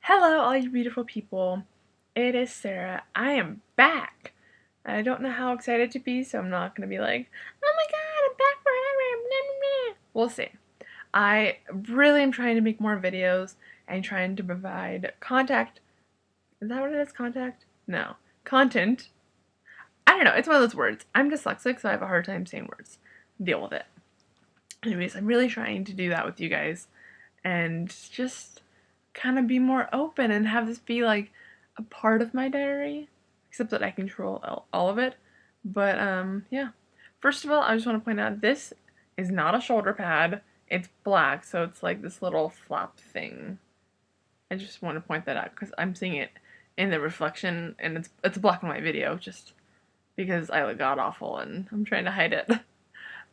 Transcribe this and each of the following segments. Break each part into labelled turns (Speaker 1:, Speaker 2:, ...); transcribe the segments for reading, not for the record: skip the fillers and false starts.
Speaker 1: Hello, all you beautiful people. It is Sarah. I am back. I don't know how excited to be, so I'm not going to be like, oh my god, I'm back forever. Blah, blah, blah. We'll see. I really am trying to make more videos and trying to provide contact. Is that what it is? Contact? No. Content. I don't know. It's one of those words. I'm dyslexic, so I have a hard time saying words. Deal with it. Anyways, I'm really trying to do that with you guys and just kind of be more open and have this be like a part of my diary, except that I control all of it. But yeah. First of all, I just want to point out this is not a shoulder pad. It's black, so it's like this little flap thing. I just want to point that out because I'm seeing it in the reflection, and it's a black and white video just because I look god awful and I'm trying to hide it.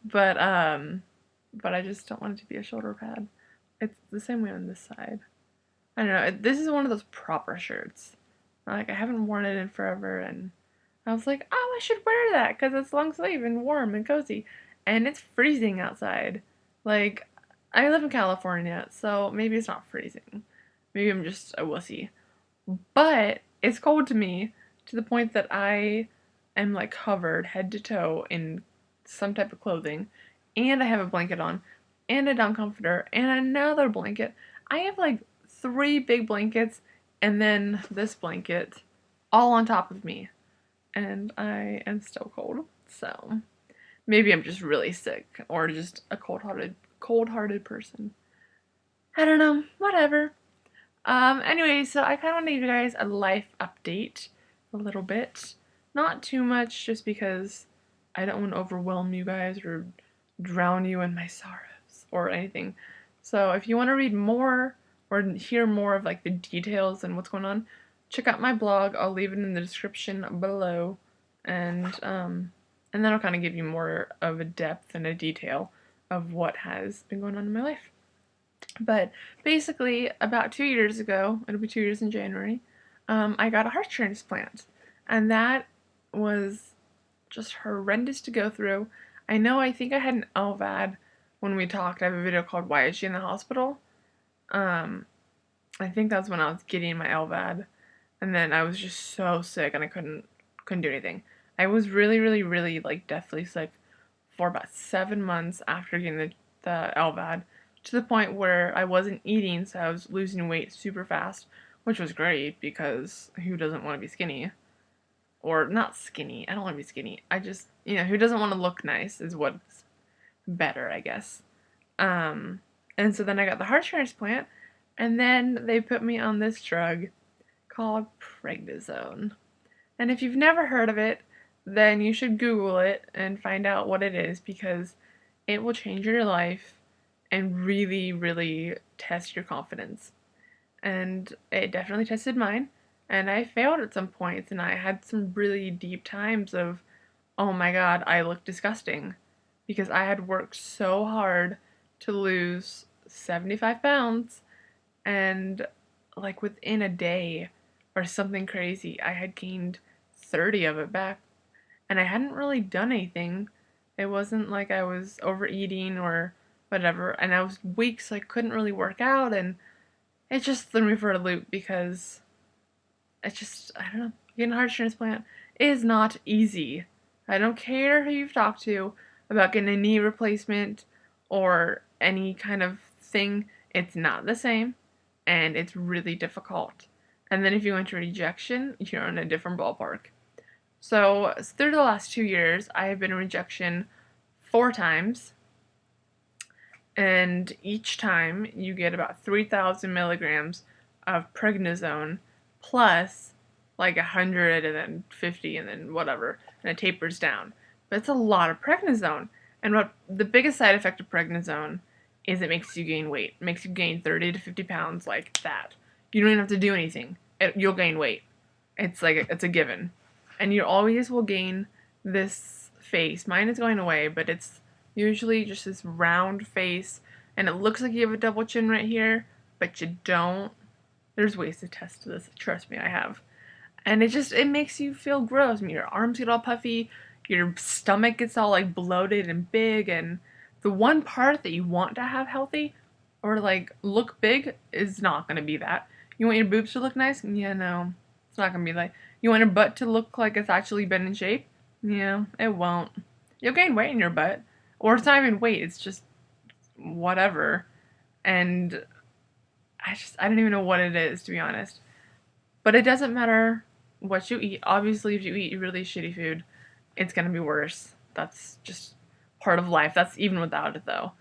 Speaker 1: But I just don't want it to be a shoulder pad. It's the same way on this side. I don't know. This is one of those proper shirts. Like, I haven't worn it in forever, and I was like, oh, I should wear that because it's long sleeve and warm and cozy. And it's freezing outside. Like, I live in California, so maybe it's not freezing. Maybe I'm just a wussy. But it's cold to me to the point that I am like covered head to toe in some type of clothing, and I have a blanket on, and a down comforter, and another blanket. I have like 3 big blankets and then this blanket all on top of me, and I am still cold. So maybe I'm just really sick or just a cold-hearted person. I don't know. Whatever. Anyway, so I kind of want to give you guys a life update a little bit. Not too much, just because I don't want to overwhelm you guys or drown you in my sorrows or anything. So if you want to read more or hear more of like the details and what's going on, check out my blog. I'll leave it in the description below, and then I'll kind of give you more of a depth and a detail of what has been going on in my life. But basically, about 2 years ago, it'll be 2 years in January, I got a heart transplant. And that was just horrendous to go through. I think I had an LVAD when we talked. I have a video called Why Is She in the Hospital? I think that's when I was getting my LVAD. And then I was just so sick and I couldn't do anything. I was really, really, really like deathly sick for about 7 months after getting the LVAD, to the point where I wasn't eating, so I was losing weight super fast, which was great because who doesn't want to be skinny? Or not skinny, I don't want to be skinny. I just, who doesn't want to look nice is what's better, I guess. And so then I got the heart transplant, and then they put me on this drug called prednisone. And if you've never heard of it, then you should Google it and find out what it is, because it will change your life and really, really test your confidence. And it definitely tested mine. And I failed at some points, and I had some really deep times of, oh my god, I look disgusting. Because I had worked so hard to lose 75 pounds, and like within a day or something crazy, I had gained 30 of it back. And I hadn't really done anything. It wasn't like I was overeating or whatever, and I was weak, so I couldn't really work out, and it just threw me for a loop because I don't know, getting a heart transplant is not easy. I don't care who you've talked to about getting a knee replacement or any kind of thing, it's not the same, and it's really difficult. And then if you went to rejection, you're in a different ballpark. So through the last 2 years, I have been in rejection 4 times, and each time you get about 3,000 milligrams of prednisone plus like 100 and then 50 and then whatever, and it tapers down. But it's a lot of prednisone. And what the biggest side effect of prednisone is, it makes you gain weight. It makes you gain 30 to 50 pounds like that. You don't even have to do anything. You'll gain weight. It's like it's a given. And you always will gain this face. Mine is going away, but it's usually just this round face, and it looks like you have a double chin right here, but you don't. There's ways to test this. Trust me, I have. And it makes you feel gross. I mean, your arms get all puffy, your stomach gets all like bloated and big, and the one part that you want to have healthy or like look big is not going to be that. You want your boobs to look nice? Yeah, no. It's not gonna be like, you want your butt to look like it's actually been in shape? Yeah, it won't. You'll gain weight in your butt. Or it's not even weight, it's just whatever. And I don't even know what it is, to be honest. But it doesn't matter what you eat. Obviously, if you eat really shitty food, it's gonna be worse. That's just part of life. That's even without it, though.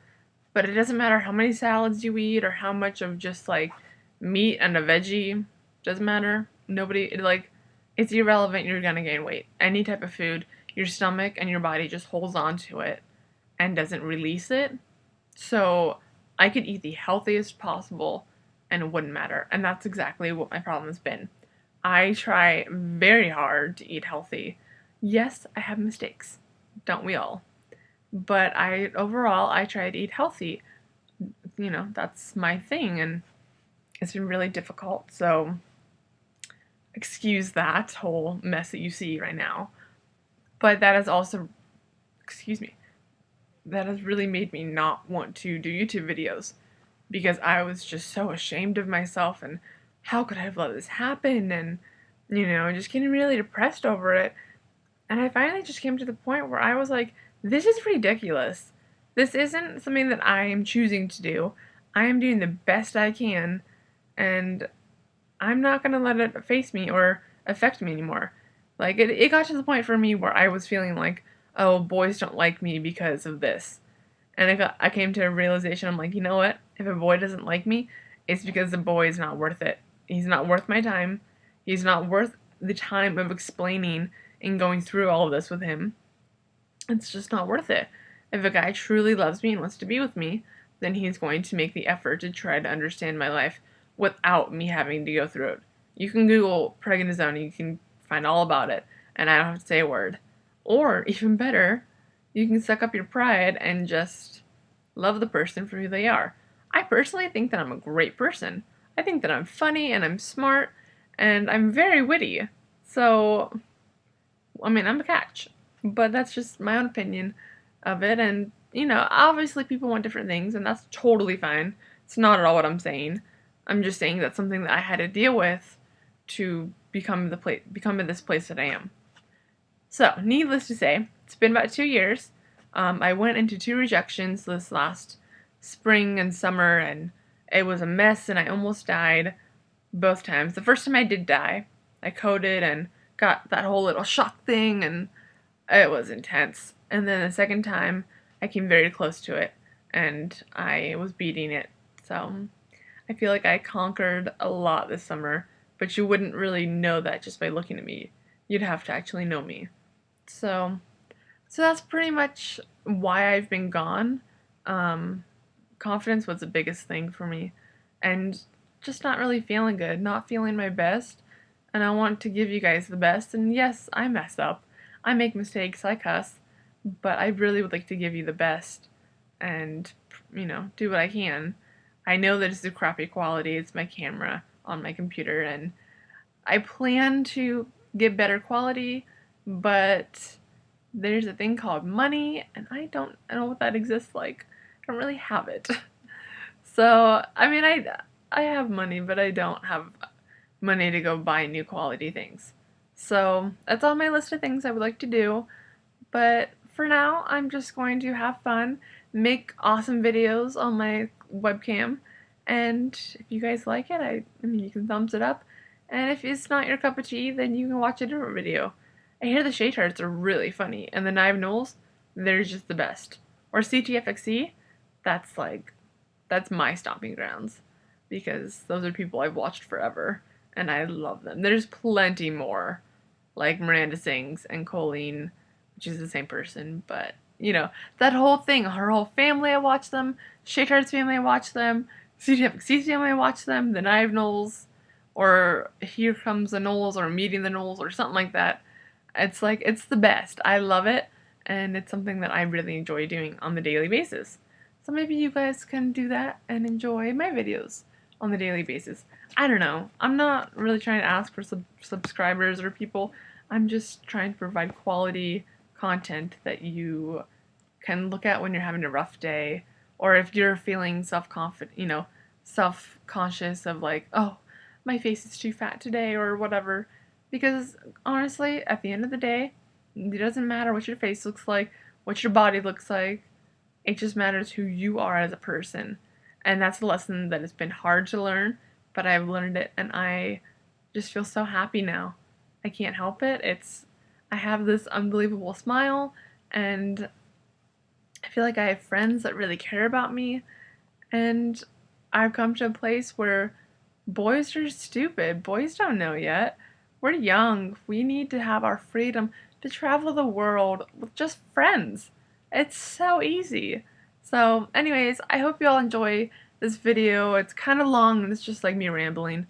Speaker 1: But it doesn't matter how many salads you eat or how much of just like meat and a veggie. Doesn't matter. It's irrelevant. You're gonna gain weight. Any type of food, your stomach and your body just holds on to it and doesn't release it. So I could eat the healthiest possible and it wouldn't matter. And that's exactly what my problem has been. I try very hard to eat healthy. Yes, I have mistakes. Don't we all? But overall I try to eat healthy. That's my thing, and it's been really difficult. So excuse that whole mess that you see right now. But that has also, excuse me, that has really made me not want to do YouTube videos because I was just so ashamed of myself and how could I have let this happen, and just getting really depressed over it. And I finally just came to the point where I was like, this is ridiculous. This isn't something that I am choosing to do. I am doing the best I can, and I'm not going to let it face me or affect me anymore. Like, it got to the point for me where I was feeling like, oh, boys don't like me because of this. And I came to a realization, I'm like, you know what? If a boy doesn't like me, it's because the boy is not worth it. He's not worth my time. He's not worth the time of explaining and going through all of this with him. It's just not worth it. If a guy truly loves me and wants to be with me, then he's going to make the effort to try to understand my life without me having to go through it. You can Google prednisone, you can find all about it, and I don't have to say a word. Or, even better, you can suck up your pride and just love the person for who they are. I personally think that I'm a great person. I think that I'm funny and I'm smart and I'm very witty. So, I mean, I'm a catch. But that's just my own opinion of it. And, obviously people want different things, and that's totally fine. It's not at all what I'm saying. I'm just saying that's something that I had to deal with to become in this place that I am. So, needless to say, it's been about 2 years. I went into 2 rejections this last spring and summer, and it was a mess, and I almost died both times. The first time I did die, I coded and got that whole little shock thing, and it was intense. And then the second time, I came very close to it, and I was beating it. So I feel like I conquered a lot this summer, but you wouldn't really know that just by looking at me. You'd have to actually know me. So, so that's pretty much why I've been gone. Confidence was the biggest thing for me, and just not really feeling good, not feeling my best. And I want to give you guys the best. And yes, I mess up. I make mistakes, I cuss, but I really would like to give you the best and, do what I can. I know that it's a crappy quality, it's my camera on my computer, and I plan to get better quality, but there's a thing called money, and I don't know what that exists like. I don't really have it. So, I mean, I have money, but I don't have money to go buy new quality things. So, that's on my list of things I would like to do. But for now, I'm just going to have fun, make awesome videos on my webcam, and if you guys like it, I mean, you can thumbs it up. And if it's not your cup of tea, then you can watch a different video. I hear the Shade Hearts are really funny, and the Knive Knowles, they're just the best. Or CTFXE, that's my stomping grounds, because those are people I've watched forever, and I love them. There's plenty more, like Miranda Sings and Colleen, which is the same person, but, that whole thing, her whole family, I watch them, Shade Hearts family, I watch them, CTFXE family, I watch them, the Knive Knowles, or Here Comes the Knowles, or Meeting the Knowles, or something like that. It's like, it's the best. I love it, and it's something that I really enjoy doing on the daily basis. So maybe you guys can do that and enjoy my videos on the daily basis. I don't know. I'm not really trying to ask for subscribers or people. I'm just trying to provide quality content that you can look at when you're having a rough day, or if you're feeling self-conscious of like, oh, my face is too fat today or whatever. Because honestly, at the end of the day, it doesn't matter what your face looks like, what your body looks like. It just matters who you are as a person. And that's a lesson that has been hard to learn, but I've learned it and I just feel so happy now. I can't help it. I have this unbelievable smile and I feel like I have friends that really care about me, and I've come to a place where boys are stupid. Boys don't know yet. We're young. We need to have our freedom to travel the world with just friends. It's so easy. So, anyways, I hope you all enjoy this video. It's kind of long and it's just like me rambling,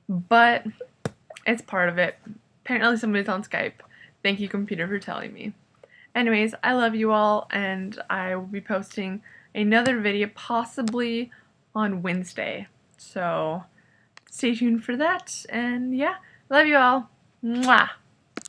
Speaker 1: but it's part of it. Apparently somebody's on Skype. Thank you, computer, for telling me. Anyways, I love you all, and I will be posting another video possibly on Wednesday. So stay tuned for that, and yeah, love you all. Mwah!